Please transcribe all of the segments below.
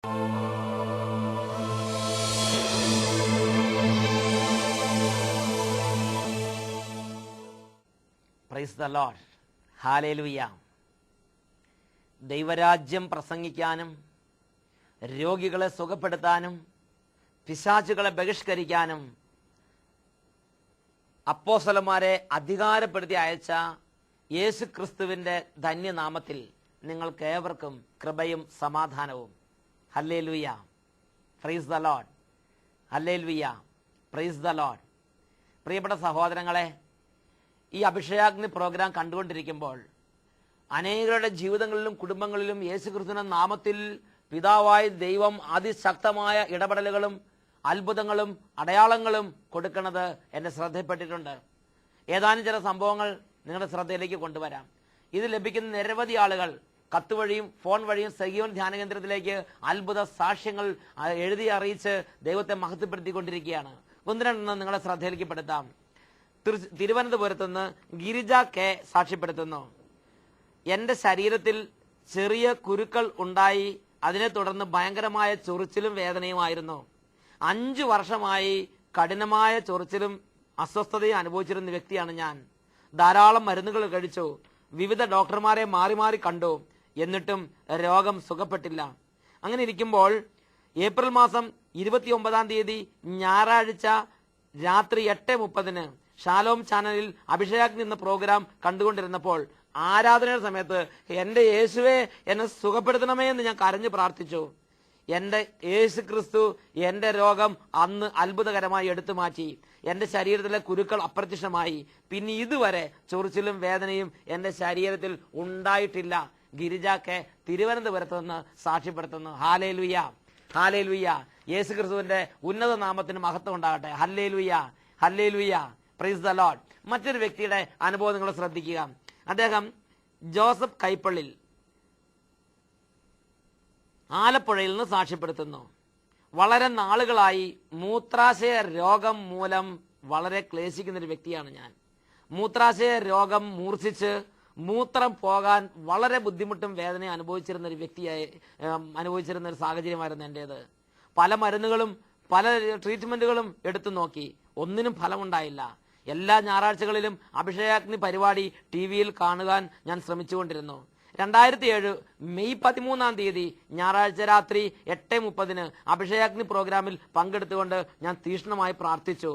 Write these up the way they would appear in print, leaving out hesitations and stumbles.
Praise the Lord. Hallelujah. ദൈവരാജ്യം പ്രസംഗിക്കാനും രോഗികളെ സുഖപ്പെടുത്താനും പിശാചുകളെ ബഹിഷ്കരിക്കാനും അപ്പോസ്തലന്മാരെ അധികാരപ്പെടുത്തി അയച്ച യേശു ക്രിസ്തുവിന്റെ ധന്യനാമത്തിൽ നിങ്ങൾക്കേവർക്കും കൃപയും സമാധാനവും. Hallelujah. Praise the Lord. Hallelujah. Praise the Lord. പ്രിയപ്പെട്ട സഹോദരങ്ങളെ, ഈ അഭിഷേകാഗ്നി പ്രോഗ്രാം കണ്ടുകൊണ്ടിരിക്കുമ്പോൾ അനേകരുടെ ജീവിതങ്ങളിലും കുടുംബങ്ങളിലും യേശുക്രിസ്തുവിന്റെ നാമത്തിൽ പിതാവായ ദൈവം അതിശക്തമായ ഇടപെടലുകളും അത്ഭുതങ്ങളും അടയാളങ്ങളും കൊടുക്കുന്നത് എന്റെ ശ്രദ്ധയിൽപ്പെട്ടിട്ടുണ്ട്. ഏതാനും ചില സംഭവങ്ങൾ നിങ്ങളുടെ ശ്രദ്ധയിലേക്ക് കൊണ്ടുവരാം. ഇത് ലഭിക്കുന്ന നിരവധി ആളുകൾ കത്ത് വഴിയും ഫോൺ വഴിയും സജീവൻ ധ്യാന കേന്ദ്രത്തിലേക്ക് അത്ഭുത സാക്ഷ്യങ്ങൾ എഴുതി അറിയിച്ച് ദൈവത്തെ മഹത്വപ്പെടുത്തിക്കൊണ്ടിരിക്കുകയാണ്. ഒന്ന് രണ്ടെണ്ണം നിങ്ങളുടെ ശ്രദ്ധയിലേക്ക് പെടുത്താം. തിരുവനന്തപുരത്ത് നിന്ന് ഗിരിജ കെ സാക്ഷ്യപ്പെടുത്തുന്നു. എന്റെ ശരീരത്തിൽ ചെറിയ കുരുക്കൾ ഉണ്ടായി, അതിനെ തുടർന്ന് ഭയങ്കരമായ ചൊറിച്ചിലും വേദനയുമായിരുന്നു. 5 വർഷമായി കഠിനമായ ചൊറിച്ചിലും അസ്വസ്ഥതയും അനുഭവിച്ചിരുന്ന വ്യക്തിയാണ് ഞാൻ. ധാരാളം മരുന്നുകൾ കഴിച്ചു, വിവിധ ഡോക്ടർമാരെ മാറി മാറി കണ്ടു, എന്നിട്ടും രോഗം സുഖപ്പെട്ടില്ല. അങ്ങനെ ഇരിക്കുമ്പോൾ ഏപ്രിൽ മാസം 29-ാം തീയതി ഞായറാഴ്ച രാത്രി 8:30 ഷാലോം ചാനലിൽ അഭിഷേകാഗ്നി എന്ന പ്രോഗ്രാം കണ്ടുകൊണ്ടിരുന്നപ്പോൾ ആരാധനയുടെ സമയത്ത് എന്റെ യേശുവേ എന്നെ സുഖപ്പെടുത്തണമേ എന്ന് ഞാൻ കരഞ്ഞു പ്രാർത്ഥിച്ചു. എന്റെ യേശു ക്രിസ്തു എന്റെ രോഗം അന്ന് അത്ഭുതകരമായി എടുത്തു മാറ്റി. എന്റെ ശരീരത്തിലെ കുരുക്കൾ അപ്രത്യക്ഷമായി. പിന്നെ ഇതുവരെ ചൊറിച്ചിലും വേദനയും എന്റെ ശരീരത്തിൽ ഉണ്ടായിട്ടില്ല. ഗിരിജാക്കെ തിരുവനന്തപുരത്ത് നിന്ന് സാക്ഷ്യപ്പെടുത്തുന്നു. ഹല്ലേലൂയ. ഹല്ലേലൂയ. യേശു ക്രിസ്തുവിന്റെ ഉന്നത നാമത്തിന് മഹത്വം ഉണ്ടാകട്ടെ. Hallelujah. Hallelujah. Praise the Lord. മറ്റൊരു വ്യക്തിയുടെ അനുഭവം നിങ്ങൾ ശ്രദ്ധിക്കുക. അദ്ദേഹം ജോസഫ് കൈപ്പള്ളിൽ ആലപ്പുഴയിൽ നിന്ന് സാക്ഷ്യപ്പെടുത്തുന്നു. വളരെ നാളുകളായി മൂത്രാശയ രോഗം മൂലം വളരെ ക്ലേശിക്കുന്ന ഒരു വ്യക്തിയാണ് ഞാൻ. മൂത്രാശയ രോഗം മൂർച്ഛിച്ച് മൂത്രം പോകാൻ വളരെ ബുദ്ധിമുട്ടും വേദനയും അനുഭവിച്ചിരുന്ന ഒരു സാഹചര്യമായിരുന്നു എന്റേത്. പല മരുന്നുകളും പല ട്രീറ്റ്മെന്റുകളും എടുത്തു നോക്കി, ഒന്നിനും ഫലമുണ്ടായില്ല. എല്ലാ ഞായറാഴ്ചകളിലും അഭിഷേകാഗ്നി പരിപാടി ടിവിയിൽ കാണുവാൻ ഞാൻ ശ്രമിച്ചുകൊണ്ടിരുന്നു. 2007 മെയ് 13-ാം തീയതി ഞായറാഴ്ച രാത്രി 8:30 അഭിഷേകാഗ്നി പ്രോഗ്രാമിൽ പങ്കെടുത്തുകൊണ്ട് ഞാൻ തീക്ഷ്ണമായി പ്രാർത്ഥിച്ചു.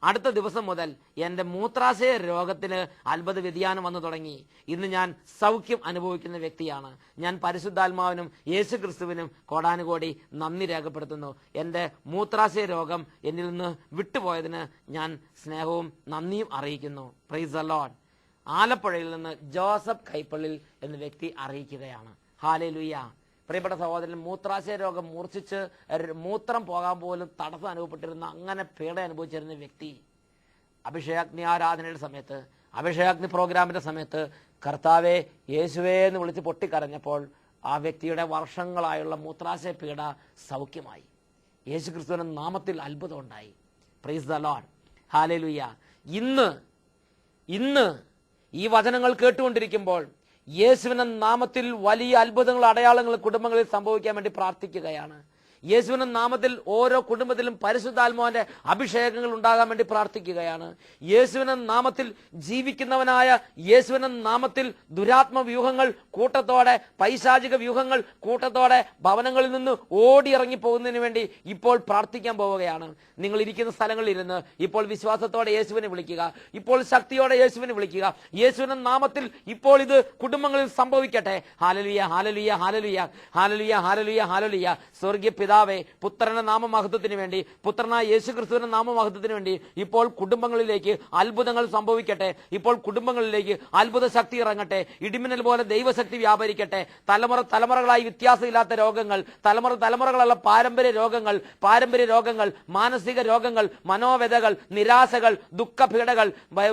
അടുത്ത ദിവസം മുതൽ എന്റെ മൂത്രാശയ രോഗത്തിന് അത്ഭുത വ്യതിയാനം വന്നു തുടങ്ങി. ഇന്ന് ഞാൻ സൗഖ്യം അനുഭവിക്കുന്ന വ്യക്തിയാണ്. ഞാൻ പരിശുദ്ധാത്മാവിനും യേശു ക്രിസ്തുവിനും കോടാനുകോടി നന്ദി രേഖപ്പെടുത്തുന്നു. എന്റെ മൂത്രാശയ രോഗം എന്നിൽ നിന്ന് വിട്ടുപോയതിന് ഞാൻ സ്നേഹവും നന്ദിയും അറിയിക്കുന്നു. Praise the Lord. ആലപ്പുഴയിൽ നിന്ന് ജോസഫ് കൈപ്പള്ളിൽ എന്ന വ്യക്തി അറിയിക്കുകയാണ്. ഹല്ലേലൂയ. പ്രിയപ്പെട്ട സഹോദരൻ, മൂത്രാശയ രോഗം മൂർച്ഛിച്ച് മൂത്രം പോകാൻ പോലും തടസ്സം അനുഭവപ്പെട്ടിരുന്ന, അങ്ങനെ പീഡ അനുഭവിച്ചിരുന്ന വ്യക്തി അഭിഷേകാഗ്നി ആരാധനയുടെ സമയത്ത്, അഭിഷേകാഗ്നി പ്രോഗ്രാമിന്റെ സമയത്ത് കർത്താവേ യേശുവേ എന്ന് വിളിച്ച് പൊട്ടിക്കരഞ്ഞപ്പോൾ ആ വ്യക്തിയുടെ വർഷങ്ങളായുള്ള മൂത്രാശയ പീഡ സൗഖ്യമായി. യേശു ക്രിസ്തുവിന്റെ നാമത്തിൽ അത്ഭുതം ഉണ്ടായി. Praise the Lord. ഹല്ലേലൂയ. ഇന്ന് ഈ വചനങ്ങൾ കേട്ടുകൊണ്ടിരിക്കുമ്പോൾ യേശുവിന്റെ നാമത്തിൽ വലിയ അത്ഭുതങ്ങൾ അടയാളങ്ങൾ കുടുംബങ്ങളിൽ സംഭവിക്കാൻ വേണ്ടി പ്രാർത്ഥിക്കുകയാണ്. യേശുവിന്റെ നാമത്തിൽ ഓരോ കുടുംബത്തിലും പരിശുദ്ധാത്മാവിന്റെ അഭിഷേകങ്ങൾ ഉണ്ടാകാൻ വേണ്ടി പ്രാർത്ഥിക്കുകയാണ്. യേശുവിന്റെ നാമത്തിൽ ജീവിക്കുന്നവനായ യേശുവിന്റെ നാമത്തിൽ ദുരാത്മ വ്യൂഹങ്ങൾ കൂട്ടത്തോടെ, പൈശാചിക വ്യൂഹങ്ങൾ കൂട്ടത്തോടെ ഭവനങ്ങളിൽ നിന്ന് ഓടിയിറങ്ങി പോകുന്നതിന് വേണ്ടി ഇപ്പോൾ പ്രാർത്ഥിക്കാൻ പോവുകയാണ്. നിങ്ങൾ ഇരിക്കുന്ന സ്ഥലങ്ങളിൽ ഇരുന്ന് ഇപ്പോൾ വിശ്വാസത്തോടെ യേശുവിനെ വിളിക്കുക. ഇപ്പോൾ ശക്തിയോടെ യേശുവിനെ വിളിക്കുക. യേശുവിന്റെ നാമത്തിൽ ഇപ്പോൾ ഇത് കുടുംബങ്ങളിൽ സംഭവിക്കട്ടെ. Hallelujah. Hallelujah. Hallelujah. Hallelujah. Hallelujah. Hallelujah. സ്വർഗ്ഗീയ പിതാവേ, പുത്രന്റെ നാമമഹത്വത്തിന് വേണ്ടി, പുത്രനായ യേശു ക്രിസ്തുവിന്റെ നാമമഹത്വത്തിന് വേണ്ടി ഇപ്പോൾ കുടുംബങ്ങളിലേക്ക് അത്ഭുതങ്ങൾ സംഭവിക്കട്ടെ. ഇപ്പോൾ കുടുംബങ്ങളിലേക്ക് അത്ഭുത ശക്തി ഇറങ്ങട്ടെ. ഇടിമിന്നൽ പോലെ ദൈവശക്തി വ്യാപരിക്കട്ടെ. തലമുറകളായി വ്യത്യാസമില്ലാത്ത രോഗങ്ങൾ, തലമുറകളുള്ള പാരമ്പര്യ രോഗങ്ങൾ, മാനസിക രോഗങ്ങൾ, മനോവ്യതകൾ, നിരാശകൾ, ദുഃഖപീഡകൾ,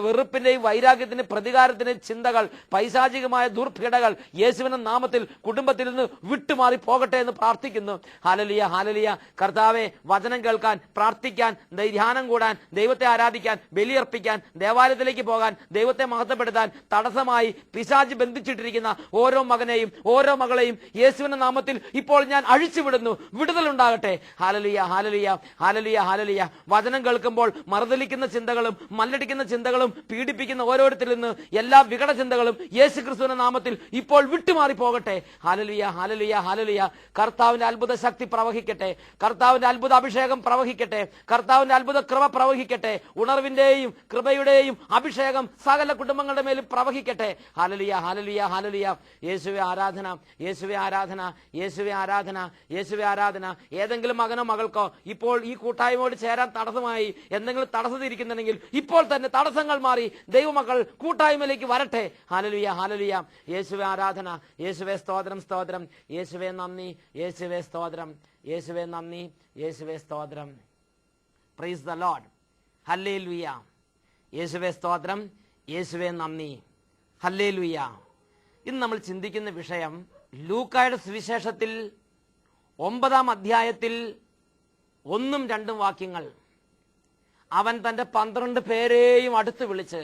വെറുപ്പിന്റെയും വൈരാഗ്യത്തിന്റെയും പ്രതികാരത്തിന്റെയും ചിന്തകൾ, പൈശാചികമായ ദുർപീഡകൾ യേശുവിന്റെ നാമത്തിൽ കുടുംബത്തിൽ നിന്ന് വിട്ടുമാറി പോകട്ടെ എന്ന് പ്രാർത്ഥിക്കുന്നു. ഹല്ലേലൂയ. ഹാലലുയ. കർത്താവെ, വചനം കേൾക്കാൻ, പ്രാർത്ഥിക്കാൻ, ധ്യാനം കൂടാൻ, ദൈവത്തെ ആരാധിക്കാൻ, ബലിയർപ്പിക്കാൻ, ദേവാലയത്തിലേക്ക് പോകാൻ, ദൈവത്തെ മഹത്വപ്പെടുത്താൻ തടസ്സമായി പിശാച് ബന്ധിച്ചിട്ടിരിക്കുന്ന ഓരോ മകനെയും ഓരോ മകളെയും യേശുവിന്റെ നാമത്തിൽ ഇപ്പോൾ ഞാൻ അഴിച്ചുവിടുന്നു. വിടുതലുണ്ടാകട്ടെ. ഹാലലുയ, ഹാലലുയ, ഹാലലുയ, ഹാലലുയ. വചനം കേൾക്കുമ്പോൾ മറുതലിക്കുന്ന ചിന്തകളും മല്ലടിക്കുന്ന ചിന്തകളും പീഡിപ്പിക്കുന്ന ഓരോരുത്തരിൽ നിന്ന് എല്ലാ വികട ചിന്തകളും യേശു ക്രിസ്തുവിന്റെ നാമത്തിൽ ഇപ്പോൾ വിട്ടുമാറി പോകട്ടെ. ഹാലലുയ, ഹാലലുയ, ഹാലലുയ. കർത്താവിന്റെ അത്ഭുത ശക്തി പ്രവഹിക്കട്ടെ. കർത്താവിന്റെ അത്ഭുത അഭിഷേകം പ്രവഹിക്കട്ടെ. കർത്താവിന്റെ അത്ഭുത കൃപ പ്രവഹിക്കട്ടെ. ഉണർവിന്റെയും കൃപയുടെയും അഭിഷേകം സകല കുടുംബങ്ങളുടെ മേലും പ്രവഹിക്കട്ടെ. ഹാലലുയ, ഹാലലുയ, ഹാലലുയ. യേശുവേ ആരാധന, യേശുവേ ആരാധന, യേശുവേ ആരാധന, യേശുവേ ആരാധന. ഏതെങ്കിലും മകനോ മകൾക്കോ ഇപ്പോൾ ഈ കൂട്ടായ്മയോട് ചേരാൻ തടസ്സമായി എന്തെങ്കിലും തടസ്സത്തിരിക്കുന്നുണ്ടെങ്കിൽ ഇപ്പോൾ തന്നെ തടസ്സങ്ങൾ മാറി ദൈവമക്കൾ കൂട്ടായ്മയിലേക്ക് വരട്ടെ. ഹാലലുയ, ഹാലലുയ. യേശുവേ ആരാധന, യേശുവേ സ്തോത്രം, സ്തോത്രം. യേശുവേ നന്ദി, യേശുവേ സ്തോത്രം, യേശുവേ നന്ദി, യേശുവേ സ്തോത്രം. Praise the Lord. ഹല്ലേലൂയ. യേശുവേ സ്തോത്രം, യേശുവേ നന്ദി, ഹല്ലേലൂയ. ഇന്ന് നമ്മൾ ചിന്തിക്കുന്ന വിഷയം ലൂക്കായുടെ സുവിശേഷത്തിൽ 9-ാം അധ്യായത്തിൽ 1-2 വാക്യങ്ങൾ. അവൻ തന്റെ 12 പേരെയും അടുത്ത് വിളിച്ച്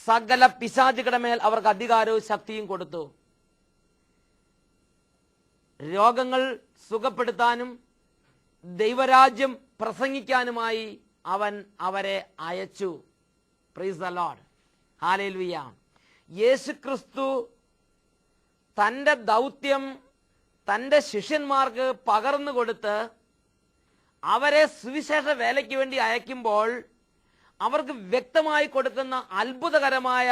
സകല പിശാചുകളുടെ മേൽ അവർക്ക് അധികാരവും ശക്തിയും കൊടുത്തു. രോഗങ്ങൾ സുഖപ്പെടുത്താനും ദൈവരാജ്യം പ്രസംഗിക്കാനുമായി അവൻ അവരെ അയച്ചു. Praise the Lord. ഹല്ലേലൂയ. യേശുക്രിസ്തു തന്റെ ദൗത്യം തന്റെ ശിഷ്യന്മാർക്ക് പകർന്നു കൊടുത്ത് അവരെ സുവിശേഷ വേലയ്ക്ക് വേണ്ടി അയക്കുമ്പോൾ അവർക്ക് വ്യക്തമായി കൊടുക്കുന്ന അത്ഭുതകരമായ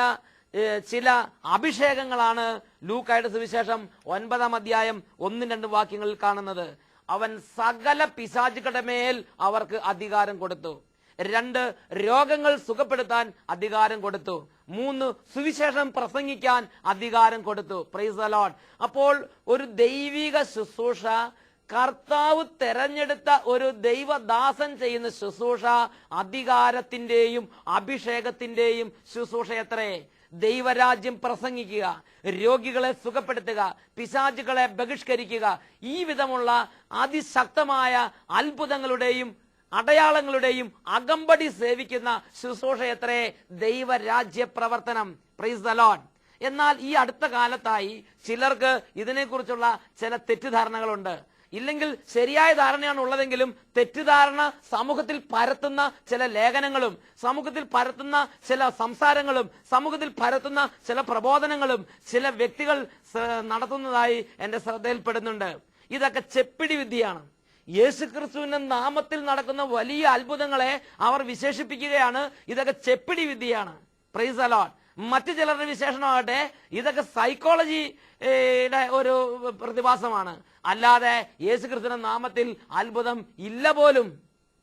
ചില അഭിഷേകങ്ങളാണ് ലൂക്കായുടെ സുവിശേഷം 9-ാം അധ്യായം 1-2 വാക്യങ്ങളിൽ കാണുന്നത്. അവൻ സകല പിശാചുകളുടെ മേൽ അവർക്ക് അധികാരം കൊടുത്തു. 2 രോഗങ്ങൾ സുഖപ്പെടുത്താൻ അധികാരം കൊടുത്തു. 3 സുവിശേഷം പ്രസംഗിക്കാൻ അധികാരം കൊടുത്തു. Price the Lord. അപ്പോൾ ഒരു ദൈവിക ശുശ്രൂഷ, കർത്താവ് തെരഞ്ഞെടുത്ത ഒരു ദൈവദാസൻ ചെയ്യുന്ന ശുശ്രൂഷ അധികാരത്തിന്റെയും അഭിഷേകത്തിന്റെയും ശുശ്രൂഷയത്രേ. ദൈവരാജ്യം പ്രസംഗിക്കുക, രോഗികളെ സുഖപ്പെടുത്തുക, പിശാചുകളെ ബഹിഷ്കരിക്കുക, ഈ വിധമുള്ള അതിശക്തമായ അത്ഭുതങ്ങളുടെയും അടയാളങ്ങളുടെയും അകമ്പടി സേവിക്കുന്ന ശുശ്രൂഷയത്രേ ദൈവരാജ്യ പ്രവർത്തനം. Praise the Lord. എന്നാൽ ഈ അടുത്ത കാലത്തായി ചിലർക്ക് ഇതിനെക്കുറിച്ചുള്ള ചില തെറ്റിദ്ധാരണകളുണ്ട്. ഇല്ലെങ്കിൽ ശരിയായ ധാരണയാണ് ഉള്ളതെങ്കിലും തെറ്റിദ്ധാരണ സമൂഹത്തിൽ പരത്തുന്ന ചില ലേഖനങ്ങളും സമൂഹത്തിൽ പരത്തുന്ന ചില സംസാരങ്ങളും സമൂഹത്തിൽ പരത്തുന്ന ചില പ്രബോധനങ്ങളും ചില വ്യക്തികൾ നടത്തുന്നതായി എന്റെ ശ്രദ്ധയിൽപ്പെടുന്നുണ്ട്. ഇതൊക്കെ ചെപ്പിടി വിദ്യയാണ്. യേശുക്രിസ്തുവിന്റെ നാമത്തിൽ നടക്കുന്ന വലിയ അത്ഭുതങ്ങളെ അവർ വിശേഷിപ്പിക്കുകയാണ് ഇതൊക്കെ ചെപ്പിടി വിദ്യയാണ്. Price the Lord. മറ്റു ചിലരുടെ വിശേഷണമാകട്ടെ ഇതൊക്കെ സൈക്കോളജിയുടെ ഒരു പ്രതിഭാസമാണ്. അല്ലാതെ യേശുക്രിസ്തുവിന്റെ നാമത്തിൽ അത്ഭുതം ഇല്ല പോലും.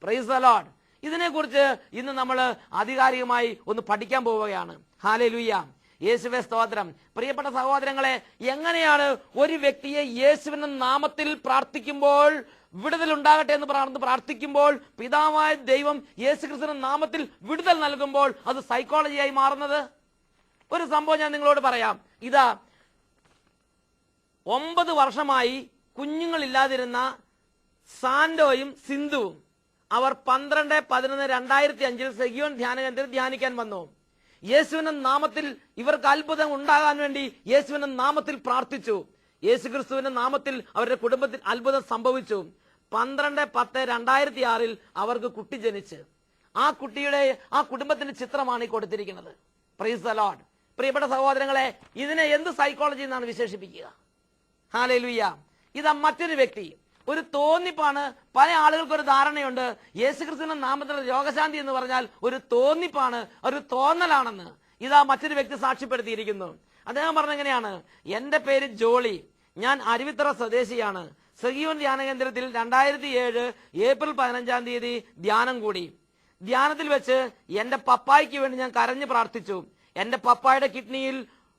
Price the Lord. ഇതിനെക്കുറിച്ച് ഇന്ന് നമ്മൾ ആധികാരികമായി ഒന്ന് പഠിക്കാൻ പോവുകയാണ്. ഹല്ലേലൂയ. യേശുവേ സ്തോത്രം. പ്രിയപ്പെട്ട സഹോദരങ്ങളെ, എങ്ങനെയാണ് ഒരു വ്യക്തിയെ യേശുവിന്റെ നാമത്തിൽ പ്രാർത്ഥിക്കുമ്പോൾ വിടുതൽ ഉണ്ടാകട്ടെ എന്ന് പ്രാർത്ഥിക്കുമ്പോൾ പിതാവായ ദൈവം യേശുക്രിസ്തുവിന്റെ നാമത്തിൽ വിടുതൽ നൽകുമ്പോൾ അത് സൈക്കോളജിയായി മാറുന്നത്? ഒരു സംഭവം ഞാൻ നിങ്ങളോട് പറയാം. ഇതാ 9 വർഷമായി കുഞ്ഞുങ്ങളില്ലാതിരുന്ന സാന്റോയും സിന്ധുവും അവർ 12/11/2005 സെഗിയോൻ ധ്യാന കേന്ദ്രത്തിൽ ധ്യാനിക്കാൻ വന്നു. യേശുവിന്റെ നാമത്തിൽ ഇവർക്ക് അത്ഭുതം ഉണ്ടാകാൻ വേണ്ടി യേശുവിന്റെ നാമത്തിൽ പ്രാർത്ഥിച്ചു. യേശുക്രിസ്തുവിന്റെ നാമത്തിൽ അവരുടെ കുടുംബത്തിൽ അത്ഭുതം സംഭവിച്ചു. 12/10/2006 അവർക്ക് കുട്ടി ജനിച്ച് ആ കുടുംബത്തിന്റെ ചിത്രമാണ് ഈ കൊടുത്തിരിക്കുന്നത്. Price the Lord. പ്രിയപ്പെട്ട സഹോദരങ്ങളെ, ഇതിനെ എന്ത് സൈക്കോളജി എന്നാണ് വിശേഷിപ്പിക്കുക? ഹല്ലേലൂയ. ഇതാ മറ്റൊരു വ്യക്തി, ഒരു തോന്നിപ്പാണ്. പല ആളുകൾക്ക് ഒരു ധാരണയുണ്ട് യേശുക്രിസ്തുവിന്റെ നാമത്തിൽ രോഗശാന്തി എന്ന് പറഞ്ഞാൽ ഒരു തോന്നിപ്പാണ്, ഒരു തോന്നലാണെന്ന്. ഇതാ മറ്റൊരു വ്യക്തി സാക്ഷ്യപ്പെടുത്തിയിരിക്കുന്നു. അദ്ദേഹം പറഞ്ഞെങ്ങനെയാണ്? എന്റെ പേര് ജോളി, ഞാൻ അരുവിത്തറ സ്വദേശിയാണ്. സെഗിയോൻ ധ്യാന കേന്ദ്രത്തിൽ 2007 ഏപ്രിൽ 15 ധ്യാനം കൂടി. ധ്യാനത്തിൽ വെച്ച് എന്റെ പപ്പായ്ക്ക് വേണ്ടി ഞാൻ കരഞ്ഞു പ്രാർത്ഥിച്ചു. എന്റെ പപ്പായുടെ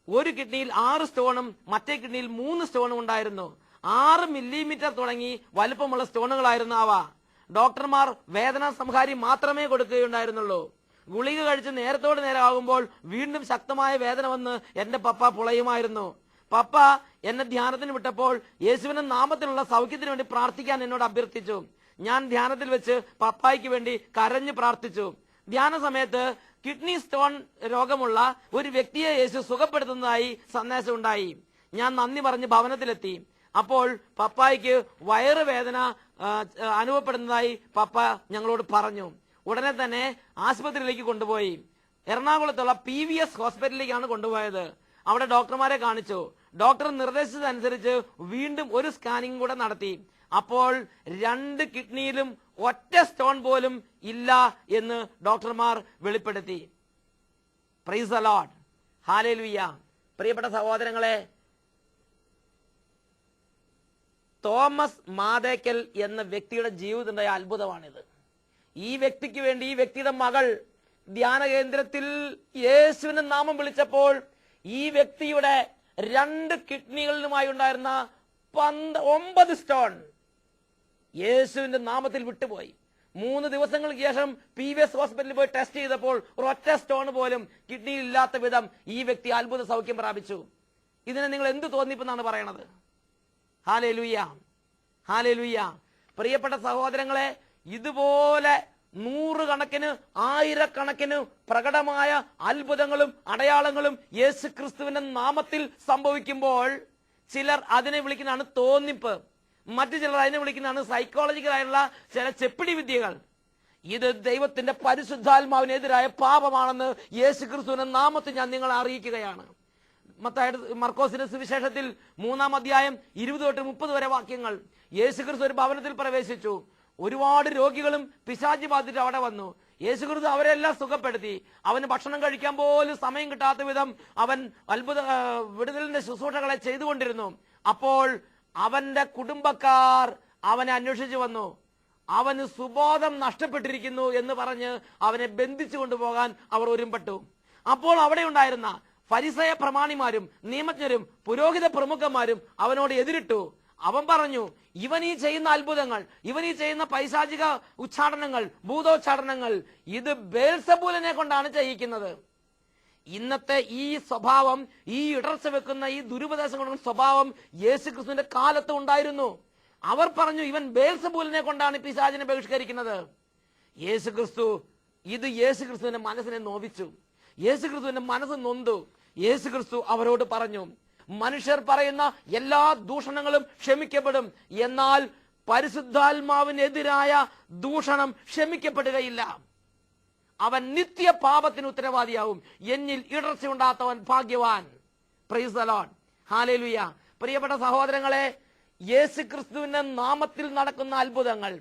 ഒരു കിഡ്നിയിൽ 6 സ്റ്റോണും മറ്റേ കിഡ്നിയിൽ 3 സ്റ്റോണും ഉണ്ടായിരുന്നു. 6 മില്ലിമീറ്റർ തുടങ്ങി വലുപ്പമുള്ള സ്റ്റോണുകളായിരുന്നു അവ. ഡോക്ടർമാർ വേദന സംഹാരി മാത്രമേ കൊടുക്കുകയുണ്ടായിരുന്നുള്ളൂ. ഗുളിക കഴിച്ച് നേരത്തോട് നേരെ ആകുമ്പോൾ വീണ്ടും ശക്തമായ വേദന വന്ന് എന്റെ പപ്പ പുളയുമായിരുന്നു. പപ്പ എന്നെ ധ്യാനത്തിന് വിട്ടപ്പോൾ യേശുവിന്റെ നാമത്തിലുള്ള സൗഖ്യത്തിന് വേണ്ടി പ്രാർത്ഥിക്കാൻ എന്നോട് അഭ്യർത്ഥിച്ചു. ഞാൻ ധ്യാനത്തിൽ വെച്ച് പപ്പായ്ക്ക് വേണ്ടി കരഞ്ഞു പ്രാർത്ഥിച്ചു. ധ്യാന സമയത്ത് കിഡ്നി സ്റ്റോൺ രോഗമുള്ള ഒരു വ്യക്തിയെ യേശു സുഖപ്പെടുത്തുന്നതായി സന്ദേശം ഉണ്ടായി. ഞാൻ നന്ദി പറഞ്ഞ് ഭവനത്തിലെത്തി. അപ്പോൾ പപ്പായ്ക്ക് വയറുവേദന അനുഭവപ്പെടുന്നതായി പപ്പ ഞങ്ങളോട് പറഞ്ഞു. ഉടനെ തന്നെ ആശുപത്രിയിലേക്ക് കൊണ്ടുപോയി. എറണാകുളത്തുള്ള PVS ഹോസ്പിറ്റലിലേക്കാണ് കൊണ്ടുപോയത്. അവിടെ ഡോക്ടർമാരെ കാണിച്ചു. ഡോക്ടർ നിർദ്ദേശിച്ചതനുസരിച്ച് വീണ്ടും ഒരു സ്കാനിംഗ് കൂടെ നടത്തി. അപ്പോൾ 2 കിഡ്നിയിലും ഒറ്റ സ്റ്റോൺ പോലും ഇല്ല എന്ന് ഡോക്ടർമാർ വെളിപ്പെടുത്തി. Price the Lord, hallelujah. പ്രിയപ്പെട്ട സഹോദരങ്ങളെ, തോമസ് മാതേക്കൽ എന്ന വ്യക്തിയുടെ ജീവിതത്തിന്റെ അത്ഭുതമാണിത്. ഈ വ്യക്തിക്ക് വേണ്ടി ഈ വ്യക്തിയുടെ മകൾ ധ്യാന കേന്ദ്രത്തിൽ യേശുവിന്റെ നാമം വിളിച്ചപ്പോൾ ഈ വ്യക്തിയുടെ 2 കിഡ്നികളിലുമായി ഉണ്ടായിരുന്ന 9 സ്റ്റോൺ യേശുവിന്റെ നാമത്തിൽ വിട്ടുപോയി. 3 ദിവസങ്ങൾക്ക് ശേഷം PVS ഹോസ്പിറ്റലിൽ പോയി ടെസ്റ്റ് ചെയ്തപ്പോൾ ഒരൊറ്റ സ്റ്റോൺ പോലും കിഡ്നിയിൽ ഇല്ലാത്ത വിധം ഈ വ്യക്തി അത്ഭുത സൗഖ്യം പ്രാപിച്ചു. ഇതിനെ നിങ്ങൾ എന്ത് തോന്നിപ്പെന്നാണ് പറയണത്? Hallelujah, hallelujah. പ്രിയപ്പെട്ട സഹോദരങ്ങളെ, ഇതുപോലെ 100 കണക്കിന് 1000 കണക്കിന് പ്രകടമായ അത്ഭുതങ്ങളും അടയാളങ്ങളും യേശു ക്രിസ്തുവിന്റെ നാമത്തിൽ സംഭവിക്കുമ്പോൾ ചിലർ അതിനെ വിളിക്കുന്നതാണ് തോന്നിപ്പ്, മറ്റു ചിലർ അതിനെ വിളിക്കുന്നതാണ് സൈക്കോളജിക്കലായുള്ള ചില ചെപ്പിടി വിദ്യകൾ. ഇത് ദൈവത്തിന്റെ പരിശുദ്ധാത്മാവിനെതിരായ പാപമാണെന്ന് യേശു ക്രിസ്തുവിന്റെ നാമത്തിൽ ഞാൻ നിങ്ങളെ അറിയിക്കുകയാണ്. മർക്കോസിന്റെ സുവിശേഷത്തിൽ 3-ാം അധ്യായം 20 തൊട്ട് 30 വരെ വാക്യങ്ങൾ. യേശു ക്രിസ്തു ഒരു ഭവനത്തിൽ പ്രവേശിച്ചു. ഒരുപാട് രോഗികളും പിശാചി ബാധിച്ചിട്ട് അവിടെ വന്നു. യേശു ക്രിസ്തു അവരെല്ലാം സുഖപ്പെടുത്തി. അവന് ഭക്ഷണം കഴിക്കാൻ പോലും സമയം കിട്ടാത്ത വിധം അവൻ അത്ഭുത വിടുതലിന്റെ ശുശ്രൂഷകളെ ചെയ്തുകൊണ്ടിരുന്നു. അപ്പോൾ അവന്റെ കുടുംബക്കാർ അവനെ അന്വേഷിച്ചു വന്നു. അവന് സുബോധം നഷ്ടപ്പെട്ടിരിക്കുന്നു എന്ന് പറഞ്ഞ് അവനെ ബന്ധിച്ചു കൊണ്ടുപോകാൻ അവർ ഒരുമ്പെട്ടു. അപ്പോൾ അവിടെ ഉണ്ടായിരുന്ന ഫരിസയ പ്രമാണിമാരും നിയമജ്ഞരും പുരോഹിത പ്രമുഖന്മാരും അവനോട് എതിരിട്ടു. അവൻ പറഞ്ഞു, ഇവൻ ഈ ചെയ്യുന്ന അത്ഭുതങ്ങൾ, ഇവൻ ഈ ചെയ്യുന്ന പൈശാചിക ഉച്ചാടനങ്ങൾ, ഭൂതോച്ചാടനങ്ങൾ, ഇത് ബേൽസബൂലിനെ കൊണ്ടാണ് ചെയ്യിക്കുന്നത്. ഇന്നത്തെ ഈ സ്വഭാവം, ഈ ഇടർച്ച വെക്കുന്ന ഈ ദുരുപദേശം കൊടുക്കുന്ന സ്വഭാവം യേശുക്രിസ്തുവിന്റെ കാലത്ത് ഉണ്ടായിരുന്നു. അവർ പറഞ്ഞു, ഇവൻ ബേൽസബൂലിനെ കൊണ്ടാണ് പിശാചിനെ ബഹിഷ്കരിക്കുന്നത്. യേശുക്രിസ്തു ഇത് യേശുക്രിസ്തുവിന്റെ മനസ്സിനെ നോവിച്ചു. യേശുക്രിസ്തുവിന്റെ മനസ്സ് നൊന്തു. യേശുക്രിസ്തു അവരോട് പറഞ്ഞു, മനുഷ്യർ പറയുന്ന എല്ലാ ദൂഷണങ്ങളും ക്ഷമിക്കപ്പെടും, എന്നാൽ പരിശുദ്ധാത്മാവിനെതിരായ ദൂഷണം ക്ഷമിക്കപ്പെടുകയില്ല. അവൻ നിത്യ പാപത്തിന് ഉത്തരവാദിയാവും. എന്നിൽ ഇടർച്ചയുണ്ടാത്തവൻ ഭാഗ്യവാൻ. Price the Lord, hallelujah. പ്രിയപ്പെട്ട സഹോദരങ്ങളെ, യേശുക്രിസ്തുവിന്റെ നാമത്തിൽ നടക്കുന്ന അത്ഭുതങ്ങൾ,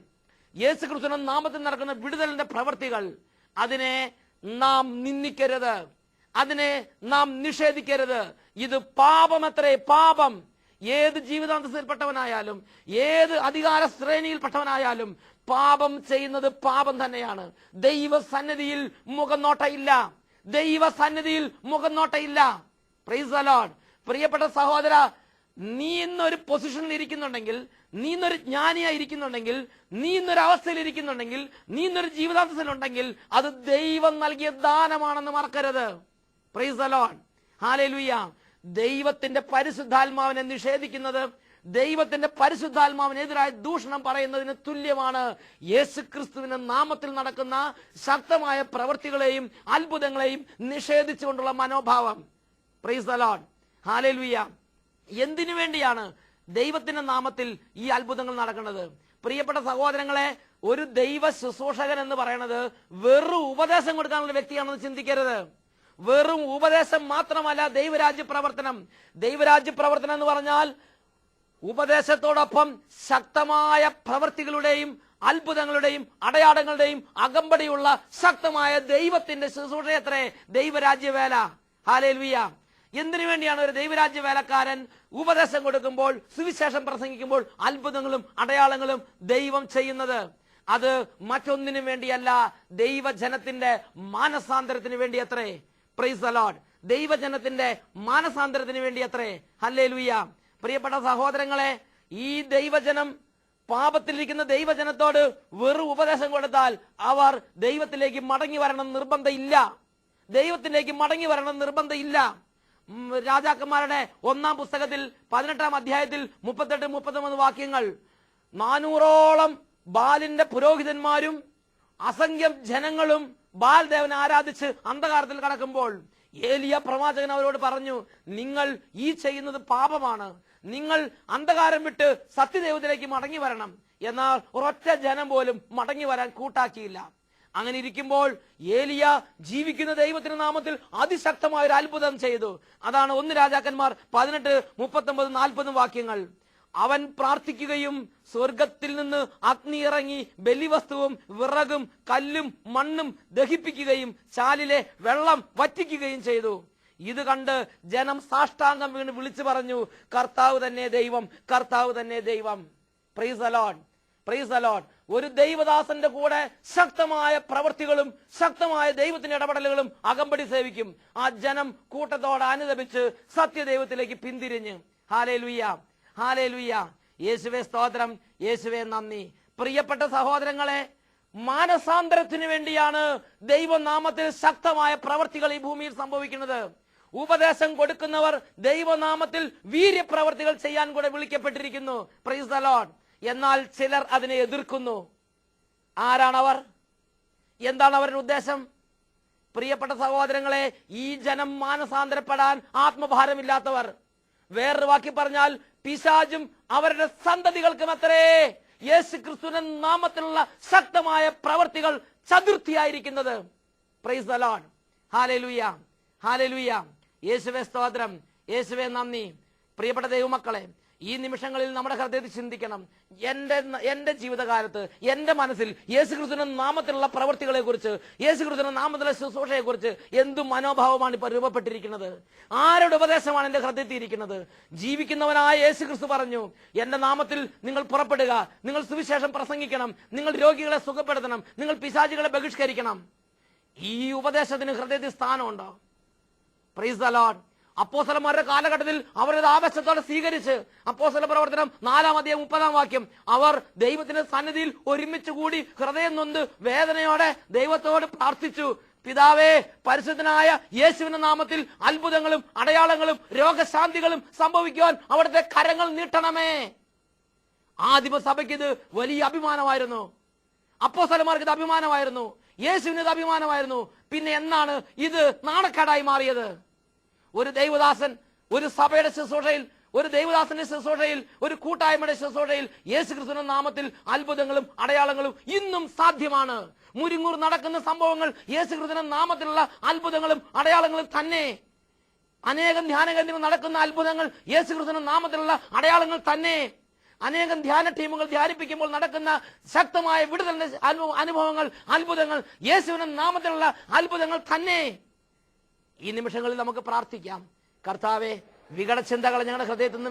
യേശുക്രിസ്തുവിന്റെ നാമത്തിൽ നടക്കുന്ന വിടുതലിന്റെ പ്രവൃത്തികൾ, അതിനെ നാം നിന്ദിക്കരുത്, അതിനെ നാം നിഷേധിക്കരുത്. ഇത് പാപമത്രേ, പാപം. ഏത് ജീവിതാന്തസ്സിൽപ്പെട്ടവനായാലും ഏത് അധികാര ശ്രേണിയിൽപ്പെട്ടവനായാലും പാപം ചെയ്യുന്നത് പാപം തന്നെയാണ്. ദൈവസന്നിധിയിൽ മുഖംനോട്ടയില്ല, ദൈവസന്നിധിയിൽ മുഖംനോട്ടയില്ല. Price the Lord. പ്രിയപ്പെട്ട സഹോദര, നീ ഇന്നൊരു പൊസിഷനിൽ ഇരിക്കുന്നുണ്ടെങ്കിൽ, നീ ഇന്നൊരു ജ്ഞാനിയായി ഇരിക്കുന്നുണ്ടെങ്കിൽ, നീ ഇന്നൊരു അവസ്ഥയിൽ ഇരിക്കുന്നുണ്ടെങ്കിൽ, നീ ഇന്നൊരു ജീവിതാന്തസ്സിലുണ്ടെങ്കിൽ അത് ദൈവം നൽകിയ ദാനമാണെന്ന് മറക്കരുത്. Price the Lord, hallelujah. ദൈവത്തിന്റെ പരിശുദ്ധാത്മാവിനെ നിഷേധിക്കുന്നത് ദൈവത്തിന്റെ പരിശുദ്ധാത്മാവിനെതിരായ ദൂഷണം പറയുന്നതിന് തുല്യമാണ്. യേശുക്രിസ്തുവിന്റെ നാമത്തിൽ നടക്കുന്ന ശക്തമായ പ്രവൃത്തികളെയും അത്ഭുതങ്ങളെയും നിഷേധിച്ചുകൊണ്ടുള്ള മനോഭാവം. Price the Lord, hallelujah. എന്തിനു വേണ്ടിയാണ് ദൈവത്തിന്റെ നാമത്തിൽ ഈ അത്ഭുതങ്ങൾ നടക്കുന്നത്? പ്രിയപ്പെട്ട സഹോദരങ്ങളെ, ഒരു ദൈവ ശുശ്രൂഷകൻ എന്ന് പറയുന്നത് വെറും ഉപദേശം കൊടുക്കാനുള്ള വ്യക്തിയാണെന്ന് ചിന്തിക്കരുത്. വെറും ഉപദേശം മാത്രമല്ല ദൈവരാജ്യ പ്രവർത്തനം. ദൈവരാജ്യ പ്രവർത്തനം എന്ന് പറഞ്ഞാൽ ഉപദേശത്തോടൊപ്പം ശക്തമായ പ്രവൃത്തികളുടെയും അത്ഭുതങ്ങളുടെയും അടയാളങ്ങളുടെയും അകമ്പടിയുള്ള ശക്തമായ ദൈവത്തിന്റെ ശുശ്രൂഷയത്രേ ദൈവരാജ്യവേല. ഹല്ലേലൂയ. എന്തിനു വേണ്ടിയാണ് ഒരു ദൈവരാജ്യ വേലക്കാരൻ ഉപദേശം കൊടുക്കുമ്പോൾ, സുവിശേഷം പ്രസംഗിക്കുമ്പോൾ അത്ഭുതങ്ങളും അടയാളങ്ങളും ദൈവം ചെയ്യുന്നത്? അത് മറ്റൊന്നിനു വേണ്ടിയല്ല, ദൈവജനത്തിന്റെ മാനസാന്തരത്തിന് വേണ്ടി അത്രേ. Praise the Lord. ദൈവജനത്തിന്റെ മാനസാന്തരത്തിന് വേണ്ടി അത്രേ. ഹല്ലേലൂയ. പ്രിയപ്പെട്ട സഹോദരങ്ങളെ, ഈ ദൈവജനം, പാപത്തിലിരിക്കുന്ന ദൈവജനത്തോട് വെറും ഉപദേശം കൊടുത്താൽ അവർ ദൈവത്തിലേക്ക് മടങ്ങി വരണം നിർബന്ധമില്ല. ദൈവത്തിലേക്ക് മടങ്ങി വരണം നിർബന്ധമില്ല. രാജാക്കന്മാരുടെ 1-ാം പുസ്തകത്തിൽ 18-ാം അധ്യായത്തിൽ 38-39 വാക്യങ്ങൾ. 400ഓളം ബാലിന്റെ പുരോഹിതന്മാരും അസംഖ്യം ജനങ്ങളും ബാൽ ദേവനെ ആരാധിച്ച് അന്ധകാരത്തിൽ കടക്കുമ്പോൾ ഏലിയ പ്രവാചകൻ അവരോട് പറഞ്ഞു, നിങ്ങൾ ഈ ചെയ്യുന്നത് പാപമാണ്, നിങ്ങൾ അന്ധകാരം വിട്ട് സത്യദൈവത്തിലേക്ക് മടങ്ങി വരണം. എന്നാൽ ഒരൊറ്റ ജനം പോലും മടങ്ങി വരാൻ കൂട്ടാക്കിയില്ല. അങ്ങനെ ഇരിക്കുമ്പോൾ ഏലിയ ജീവിക്കുന്ന ദൈവത്തിന്റെ നാമത്തിൽ അതിശക്തമായ ഒരു അത്ഭുതം ചെയ്തു. അതാണ് 1 രാജാക്കന്മാർ 18, 39, 40 വാക്യങ്ങൾ. അവൻ പ്രാർത്ഥിക്കുകയും സ്വർഗത്തിൽ നിന്ന് അഗ്നി ഇറങ്ങി ബലിവസ്തുവും വിറകും കല്ലും മണ്ണും ദഹിപ്പിക്കുകയും ചാലിലെ വെള്ളം വറ്റിക്കുകയും ചെയ്തു. ഇത് കണ്ട് ജനം സാഷ്ടാംഗം വീണ് വിളിച്ചു പറഞ്ഞു, കർത്താവ് തന്നെ ദൈവം, കർത്താവ് തന്നെ ദൈവം. Price the Lord, price the Lord. ഒരു ദൈവദാസന്റെ കൂടെ ശക്തമായ പ്രവൃത്തികളും ശക്തമായ ദൈവത്തിന്റെ ഇടപെടലുകളും അകമ്പടി സേവിക്കും. ആ ജനം കൂട്ടത്തോടെ അനുദപിച്ച് സത്യദൈവത്തിലേക്ക് പിന്തിരിഞ്ഞ്. Hallelujah, hallelujah. യേശുവേ സ്തോത്രം, യേശുവേ നന്ദി. പ്രിയപ്പെട്ട സഹോദരങ്ങളെ, മാനസാന്തരത്തിന് വേണ്ടിയാണ് ദൈവനാമത്തിൽ ശക്തമായ പ്രവൃത്തികൾ ഈ ഭൂമിയിൽ സംഭവിക്കുന്നത്. ഉപദേശം കൊടുക്കുന്നവർ ദൈവനാമത്തിൽ വീര്യപ്രവർത്തികൾ ചെയ്യാൻ കൂടെ വിളിക്കപ്പെട്ടിരിക്കുന്നു. Price the Lord. എന്നാൽ ചിലർ അതിനെ എതിർക്കുന്നു. ആരാണവർ? എന്താണ് അവരുടെ ഉദ്ദേശം? പ്രിയപ്പെട്ട സഹോദരങ്ങളെ, ഈ ജനം മാനസാന്തരപ്പെടാൻ ആത്മഭാരമില്ലാത്തവർ. വേറൊരു വാക്കി പറഞ്ഞാൽ പിശാചും അവരുടെ സന്തതികൾക്കും അത്രേ യേശു ക്രിസ്തുവിന്റെ നാമത്തിലുള്ള ശക്തമായ പ്രവർത്തികൾ ചതുർത്ഥിയായിരിക്കുന്നത്. Praise the Lord. Hallelujah, hallelujah. യേശുവേ സ്തോത്രം, യേശുവേ നന്ദി. പ്രിയപ്പെട്ട ദൈവമക്കളെ, ഈ നിമിഷങ്ങളിൽ നമ്മുടെ ഹൃദയത്തിൽ ചിന്തിക്കണം. എന്റെ ജീവിതകാലത്ത് എന്റെ മനസ്സിൽ യേശുക്രിസ്തുവിന്റെ നാമത്തിലുള്ള പ്രവൃത്തികളെ കുറിച്ച്, യേശുക്രിസ്തുവിന്റെ നാമത്തിലുള്ള ശുശ്രൂഷയെ കുറിച്ച് എന്തു മനോഭാവമാണ് ഇപ്പോൾ രൂപപ്പെട്ടിരിക്കുന്നത്? ആരുടെ ഉപദേശമാണ് എന്റെ ഹൃദയത്തിൽ ഇരിക്കുന്നത്? ജീവിക്കുന്നവനായ യേശുക്രിസ്തു പറഞ്ഞു, എന്റെ നാമത്തിൽ നിങ്ങൾ പുറപ്പെടുക, നിങ്ങൾ സുവിശേഷം പ്രസംഗിക്കണം, നിങ്ങൾ രോഗികളെ സുഖപ്പെടുത്തണം, നിങ്ങൾ പിശാചുകളെ ബഹിഷ്കരിക്കണം. ഈ ഉപദേശത്തിന് ഹൃദയത്തിൽ സ്ഥാനമുണ്ടോ? Praise the Lord. അപ്പോസ്തലന്മാരുടെ കാലഘട്ടത്തിൽ അവരത് ആവേശത്തോടെ സ്വീകരിച്ച്, അപ്പോസ്തല പ്രവർത്തനം 4-ാം അധ്യായം 30-ാം വാക്യം, അവർ ദൈവത്തിന്റെ സന്നിധിയിൽ ഒരുമിച്ച് കൂടി ഹൃദയം നൊന്ത് വേദനയോടെ ദൈവത്തോട് പ്രാർത്ഥിച്ചു, പിതാവേ, പരിശുദ്ധനായ യേശുവിന്റെ നാമത്തിൽ അത്ഭുതങ്ങളും അടയാളങ്ങളും രോഗശാന്തികളും സംഭവിക്കുവാൻ അവിടുത്തെ കരങ്ങൾ നീട്ടണമേ. ആദിമസഭയ്ക്ക് ഇത് വലിയ അഭിമാനമായിരുന്നു. അപ്പോസ്തലന്മാർക്ക് ഇത് അഭിമാനമായിരുന്നു. യേശുവിന് ഇത് അഭിമാനമായിരുന്നു. പിന്നെ എന്നാണ് ഇത് നാണക്കേടായി മാറിയത്? ഒരു ദൈവദാസൻ ഒരു സഭയുടെ ശുശ്രൂഷയിൽ, ഒരു ദൈവദാസന്റെ ശുശ്രൂഷയിൽ, ഒരു കൂട്ടായ്മയുടെ ശുശ്രൂഷയിൽ യേശുക്രിസ്തുവിന്റെ നാമത്തിൽ അത്ഭുതങ്ങളും അടയാളങ്ങളും ഇന്നും സാധ്യമാണ്. മുരിങ്ങൂർ നടക്കുന്ന സംഭവങ്ങൾ യേശുക്രിസ്തുവിന്റെ നാമത്തിലുള്ള അത്ഭുതങ്ങളും അടയാളങ്ങളും തന്നെ. അനേകം ധ്യാനകേന്ദ്രങ്ങൾ നടക്കുന്ന അത്ഭുതങ്ങൾ യേശുക്രിസ്തുവിന്റെ നാമത്തിലുള്ള അടയാളങ്ങൾ തന്നെ. അനേകം ധ്യാന ടീമുകൾ ധ്യാനിപ്പിക്കുമ്പോൾ നടക്കുന്ന ശക്തമായ വിടുതലിന്റെ അനുഭവങ്ങൾ, അത്ഭുതങ്ങൾ യേശുവിന്റെ നാമത്തിലുള്ള അത്ഭുതങ്ങൾ തന്നെ. ഈ നിമിഷങ്ങളിൽ നമുക്ക് പ്രാർത്ഥിക്കാം. കർത്താവേ, വികടചിന്തകളെ ഞങ്ങളുടെ ഹൃദയത്തിൽ നിന്ന്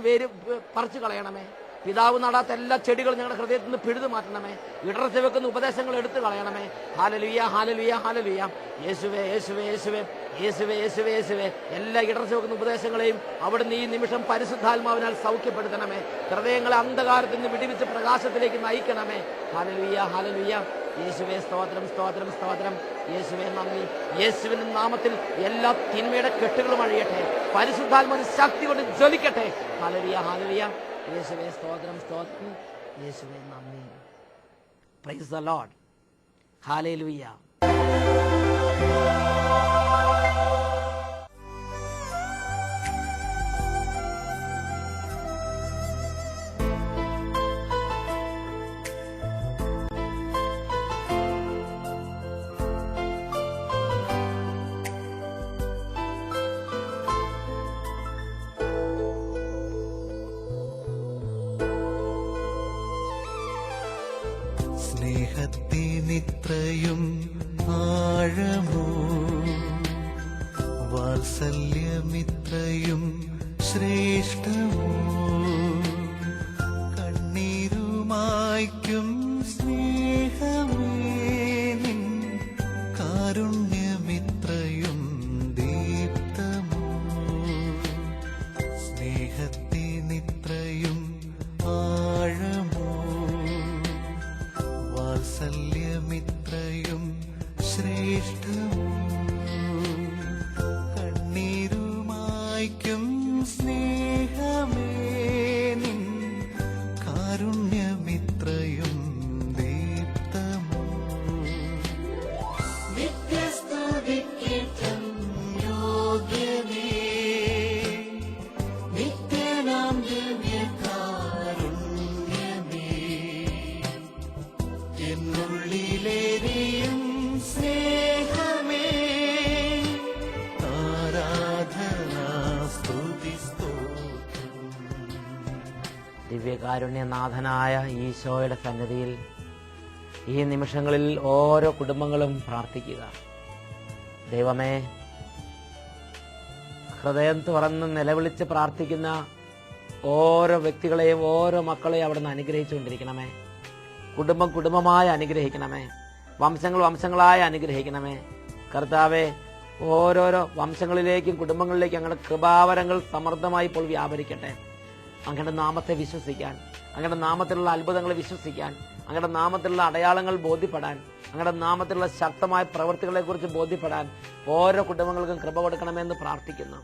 പറിച്ചു കളയണമേ. പിതാവ് നടാത്ത എല്ലാ ചെടികളും ഞങ്ങളുടെ ഹൃദയത്തിൽ നിന്ന് പിഴുതു മാറ്റണമേ. ഇടർച്ച വെക്കുന്ന ഉപദേശങ്ങൾ എടുത്തു കളയണമേ. Hallelujah, hallelujah, hallelujah. യേശുവേ, യേശുവേ, യേശുവേ, യേശുവേ, യേശുവേ, യേശുവേ. എല്ലാ ഇടർച്ച വെക്കുന്ന ഉപദേശങ്ങളെയും അവിടുന്ന് ഈ നിമിഷം പരിശുദ്ധാത്മാവിനാൽ സൗഖ്യപ്പെടുത്തണമേ. ഹൃദയങ്ങളെ അന്ധകാരത്തിൽ നിന്ന് വിടിവിച്ച് പ്രകാശത്തിലേക്ക് നയിക്കണമേ. Hallelujah, hallelujah. യേശുവേ സ്തോത്രം, സ്തോത്രം, സ്തോത്രം. യേശുവേ നന്ദി. യേശുവിന്റെ നാമത്തിൽ എല്ലാ തിന്മയുടെ കെട്ടുകളും അഴിയട്ടെ. പരിശുദ്ധാത്മാവിന്റെ ശക്തി കൊണ്ട് ജ്വലിക്കട്ടെ. Hallelujah, hallelujah. യേശുവേ സ്തോത്രം, സ്തോത്രം. യേശുവേ നന്ദി. Price the Lord. ഹല്ലേലൂയ. സ്നേഹത്തിനിത്രയും ആഴമോ, വാത്സല്യമിത്രയും ശ്രേഷ്ഠമോ, കണ്ണീരുമായ്ക്കും സ്നേഹമേ, നിൻ കാരുണ്യമിത്രയും ദീപ്തമോ. സ്നേഹത്തിനിത്രയും ആഴമോ, വാത്സല്യമിത്രയും ശ്രേഷ്ഠമോ, കണ്ണീരുമായി കാരുണ്യനാഥനായ ഈശോയുടെ സന്നിധിയിൽ ഈ നിമിഷങ്ങളിൽ ഓരോ കുടുംബങ്ങളും പ്രാർത്ഥിക്കുക. ദൈവമേ, ഹൃദയം തുറന്ന് നിലവിളിച്ച് പ്രാർത്ഥിക്കുന്ന ഓരോ വ്യക്തികളെയും ഓരോ മക്കളെയും അവിടുന്ന് അനുഗ്രഹിച്ചുകൊണ്ടിരിക്കണമേ. കുടുംബം കുടുംബമായി അനുഗ്രഹിക്കണമേ. വംശങ്ങൾ വംശങ്ങളായി അനുഗ്രഹിക്കണമേ. കർത്താവെ, ഓരോരോ വംശങ്ങളിലേക്കും കുടുംബങ്ങളിലേക്കും അങ്ങയുടെ കൃപാവരങ്ങൾ സമൃദ്ധമായി ഇപ്പോൾ വ്യാപരിക്കട്ടെ. അങ്ങയുടെ നാമത്തെ വിശ്വസിക്കാൻ, അങ്ങയുടെ നാമത്തിലുള്ള അത്ഭുതങ്ങൾ വിശ്വസിക്കാൻ, അങ്ങയുടെ നാമത്തിലുള്ള അടയാളങ്ങൾ ബോധ്യപ്പെടാൻ, അങ്ങയുടെ നാമത്തിലുള്ള ശക്തമായ പ്രവൃത്തികളെക്കുറിച്ച് ബോധ്യപ്പെടാൻ ഓരോ കുടുംബങ്ങൾക്കും കൃപ കൊടുക്കണമെന്ന് പ്രാർത്ഥിക്കുന്നു.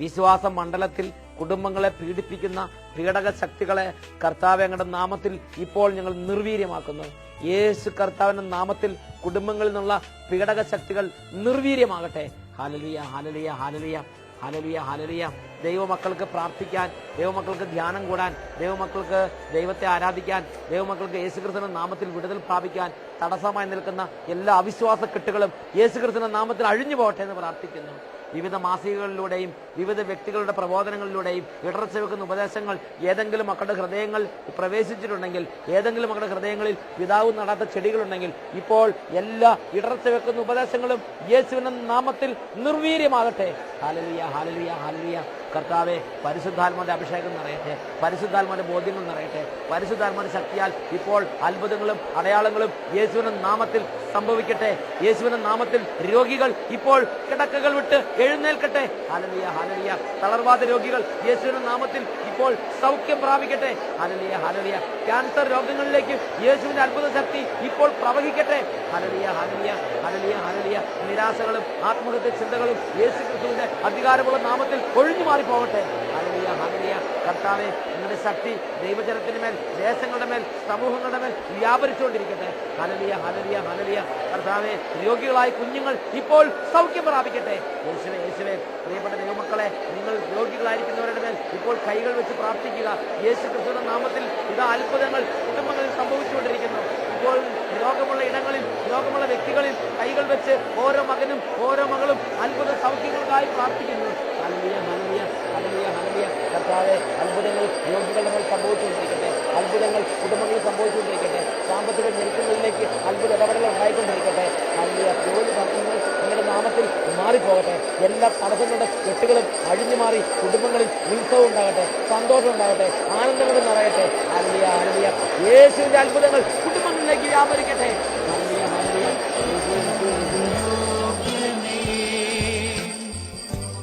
വിശ്വാസ മണ്ഡലത്തിൽ കുടുംബങ്ങളെ പീഡിപ്പിക്കുന്ന പീഡക ശക്തികളെ കർത്താവെ അങ്ങയുടെ നാമത്തിൽ ഇപ്പോൾ ഞങ്ങൾ നിർവീര്യമാക്കുന്നു. യേശു കർത്താവിന്റെ നാമത്തിൽ കുടുംബങ്ങളിൽ നിന്നുള്ള പീഡക ശക്തികൾ നിർവീര്യമാകട്ടെ. Hallelujah, hallelujah, hallelujah, hallelujah, hallelujah. ദൈവമക്കൾക്ക് പ്രാർത്ഥിക്കാൻ, ദൈവമക്കൾക്ക് ധ്യാനം കൂടാൻ, ദൈവമക്കൾക്ക് ദൈവത്തെ ആരാധിക്കാൻ, ദൈവമക്കൾക്ക് യേശുക്രിസ്തുവിന്റെ നാമത്തിൽ വിടുതൽ പ്രാപിക്കാൻ തടസ്സമായി നിൽക്കുന്ന എല്ലാ അവിശ്വാസ കെട്ടുകളും യേശുക്രിസ്തുവിന്റെ നാമത്തിൽ അഴിഞ്ഞു പോകട്ടെ എന്ന് പ്രാർത്ഥിക്കുന്നു. വിവിധ മാസികകളിലൂടെയും വിവിധ വ്യക്തികളുടെ പ്രബോധനങ്ങളിലൂടെയും ഇടർച്ച വെക്കുന്ന ഉപദേശങ്ങൾ ഏതെങ്കിലും മക്കളുടെ ഹൃദയങ്ങൾ പ്രവേശിച്ചിട്ടുണ്ടെങ്കിൽ, ഏതെങ്കിലും മക്കളുടെ ഹൃദയങ്ങളിൽ പിതാവ് നടാത്ത ചെടികളുണ്ടെങ്കിൽ, ഇപ്പോൾ എല്ലാ ഇടർച്ച വെക്കുന്ന ഉപദേശങ്ങളും യേശുവിന്റെ നാമത്തിൽ നിർവീര്യമാകട്ടെ. Hallelujah, hallelujah, hallelujah. കർത്താവെ, പരിശുദ്ധാത്മാവിന്റെ അഭിഷേകം നിറയട്ടെ, പരിശുദ്ധാത്മാവിന്റെ ബോധ്യങ്ങൾ നിറയട്ടെ. പരിശുദ്ധാത്മാവിന്റെ ശക്തിയാൽ ഇപ്പോൾ അത്ഭുതങ്ങളും അടയാളങ്ങളും യേശുവിന്റെ നാമത്തിൽ സംഭവിക്കട്ടെ. യേശുവിന്റെ നാമത്തിൽ രോഗികൾ ഇപ്പോൾ കിടക്കകൾ വിട്ട് എഴുന്നേൽക്കട്ടെ. Hallelujah, hallelujah. തളർവാദ രോഗികൾ യേശുവിന്റെ നാമത്തിൽ ഇപ്പോൾ സൗഖ്യം പ്രാപിക്കട്ടെ. Hallelujah, hallelujah. ക്യാൻസർ രോഗങ്ങളിലേക്ക് യേശുവിന്റെ അത്ഭുത ശക്തി ഇപ്പോൾ പ്രവഹിക്കട്ടെ. Hallelujah, hallelujah, hallelujah, hallelujah. നിരാശകളും ആത്മഹത്യ ചിന്തകളും യേശു ക്രിസ്തുവിന്റെ അധികാരമുള്ള നാമത്തിൽ ഒഴിഞ്ഞു മാറിപ്പോകട്ടെ. Hallelujah, hallelujah. കർത്താവേ, നിങ്ങളുടെ ശക്തി ദൈവജനത്തിന് മേൽ, ദേശങ്ങളുടെ മേൽ, സമൂഹങ്ങളുടെ മേൽ വ്യാപരിച്ചുകൊണ്ടിരിക്കട്ടെ. Hallelujah, hallelujah, hallelujah. കർത്താവേ, രോഗികളായ കുഞ്ഞുങ്ങൾ ഇപ്പോൾ സൗഖ്യം പ്രാപിക്കട്ടെ. യേശുവേ, യേശുവേ. പ്രിയപ്പെട്ട ദൈവമക്കളെ, നിങ്ങൾ രോഗികളായിരിക്കുന്നവരുടെ മേൽ ഇപ്പോൾ കൈകൾ വെച്ച് പ്രാർത്ഥിക്കുക. യേശു ക്രിസ്തുവിന്റെ നാമത്തിൽ ഇതാ അത്ഭുതങ്ങൾ കുടുംബങ്ങളിൽ സംഭവിച്ചുകൊണ്ടിരിക്കുന്നു. ഇപ്പോൾ രോഗമുള്ള ഇടങ്ങളിൽ, രോഗമുള്ള വ്യക്തികളിൽ കൈകൾ വെച്ച് ഓരോ മകനും ഓരോ മകളും അത്ഭുത സൗഖ്യങ്ങൾക്കായി പ്രാർത്ഥിക്കുന്നു. Hallelujah, hallelujah, hallelujah, hallelujah. കർത്താവേ, അത്ഭുതങ്ങൾ രോഗികളുടെ മേൽ സംഭവിച്ചുകൊണ്ടിരിക്കട്ടെ. അത്ഭുതങ്ങൾ കുടുംബങ്ങളിൽ സംഭവിച്ചുകൊണ്ടിരിക്കട്ടെ. സാമ്പത്തിക ഞെരുക്കങ്ങളിലേക്ക് അത്ഭുത ഇടപെടലുകൾ ഉണ്ടായിക്കൊണ്ടിരിക്കട്ടെ. ഹല്ലേലൂയ. ജോലി തടസ്സങ്ങൾ നിങ്ങളുടെ നാമത്തിൽ മാറിപ്പോകട്ടെ. എല്ലാ തടസ്സങ്ങളുടെ കെട്ടുകളും അഴിഞ്ഞു മാറി കുടുംബങ്ങളിൽ ഉത്സവം ഉണ്ടാകട്ടെ, സന്തോഷം ഉണ്ടാകട്ടെ, ആനന്ദങ്ങൾ നിറയട്ടെ. Hallelujah, hallelujah. യേശുവിന്റെ അത്ഭുതങ്ങൾ കുടുംബങ്ങളിലേക്ക് വ്യാപരിക്കട്ടെ. Hallelujah, hallelujah.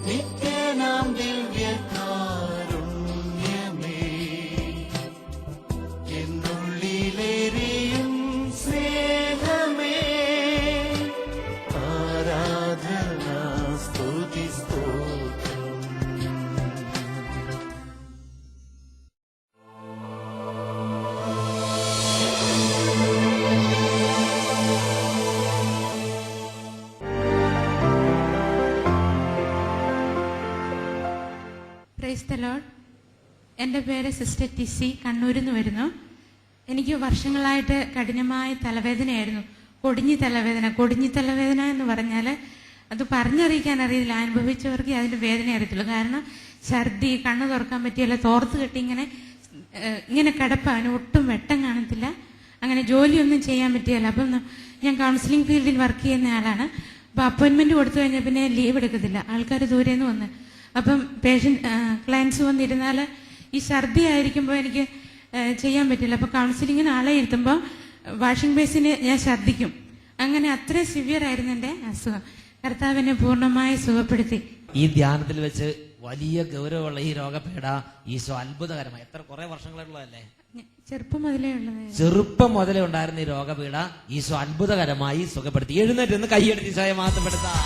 നിത്യനാം ദിവ്യകാരുണ്യമേ, എന്നുള്ളിലെരിയും സ്നേഹമേ, ആരാധന സ്തുതി സ്തോത്രം. Price the Lord. എൻ്റെ പേര് സിസ്റ്റർ ടിസി, കണ്ണൂരിൽ നിന്ന് വരുന്നു. എനിക്ക് വർഷങ്ങളായിട്ട് കഠിനമായ തലവേദനയായിരുന്നു. കൊടിഞ്ഞി തലവേദന എന്ന് പറഞ്ഞാൽ അത് പറഞ്ഞറിയിക്കാൻ അറിയില്ല. അനുഭവിച്ചവർക്ക് അതിൻ്റെ വേദന അറിയത്തുള്ളൂ. കാരണം ഛർദി, കണ്ണ് തുറക്കാൻ പറ്റിയല്ല, തോർത്ത് കെട്ടി ഇങ്ങനെ കിടപ്പാണ്, ഒട്ടും വെട്ടം കാണത്തില്ല, അങ്ങനെ ജോലിയൊന്നും ചെയ്യാൻ പറ്റിയല്ല. അപ്പം ഞാൻ കൗൺസിലിംഗ് ഫീൽഡിൽ വർക്ക് ചെയ്യുന്ന ആളാണ്. അപ്പോൾ അപ്പോയിൻമെൻറ്റ് കൊടുത്തു കഴിഞ്ഞാൽ പിന്നെ ലീവ് എടുക്കത്തില്ല. ആൾക്കാർ ദൂരേന്ന് വന്ന് അപ്പം ക്ലയൻസ് വന്നിരുന്നാൽ ഈ ഛർദി ആയിരിക്കുമ്പോൾ എനിക്ക് ചെയ്യാൻ പറ്റില്ല. അപ്പോൾ കൗൺസിലിങ്ങിന് ആളെ ഇരുത്തുമ്പോൾ വാഷിംഗ് ബേസിന് ഞാൻ ഛർദിക്കും. അങ്ങനെ അത്രയും സിവിയർ ആയിരുന്നു എൻ്റെ അസുഖം. കർത്താവിനെ പൂർണ്ണമായി സുഖപ്പെടുത്തി. ഈ ധ്യാനത്തിൽ വെച്ച് വലിയ ഗൗരവമുള്ള ഈ രോഗപീഠ ഈശോ അത്ഭുതകരമായി, കുറെ വർഷങ്ങളുള്ളതല്ലേ, ചെറുപ്പം മുതലേ ഉണ്ടായിരുന്ന ഈ രോഗപീഠ ഈശോ അത്ഭുതകരമായി സുഖപ്പെടുത്തി. എഴുന്നേറ്റ് നിന്ന് കൈയെടുത്ത് ഈശോയെ മാത്രപ്പെടുത്താം.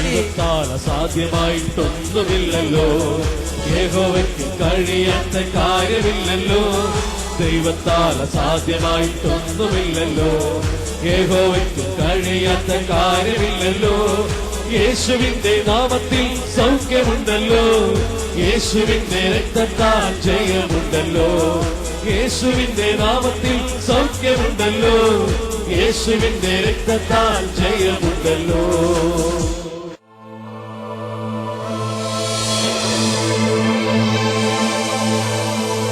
ദൈവത്താൽ അസാധ്യമായിട്ടൊന്നുമില്ലല്ലോ, യഹോവയ്ക്ക് കഴിയാത്ത കാര്യമില്ലല്ലോ. ദൈവത്താൽ അസാധ്യമായിട്ടൊന്നുമില്ലല്ലോ, യഹോവയ്ക്ക് കഴിയാത്ത കാര്യമില്ലല്ലോ. യേശുവിന്റെ നാമത്തിൽ സൗഖ്യമുണ്ടല്ലോ, യേശുവിന്റെ രക്തത്താൽ ജയമുണ്ടല്ലോ. യേശുവിന്റെ നാമത്തിൽ സൗഖ്യമുണ്ടല്ലോ, യേശുവിന്റെ രക്തത്താൽ ജയമുണ്ടല്ലോ.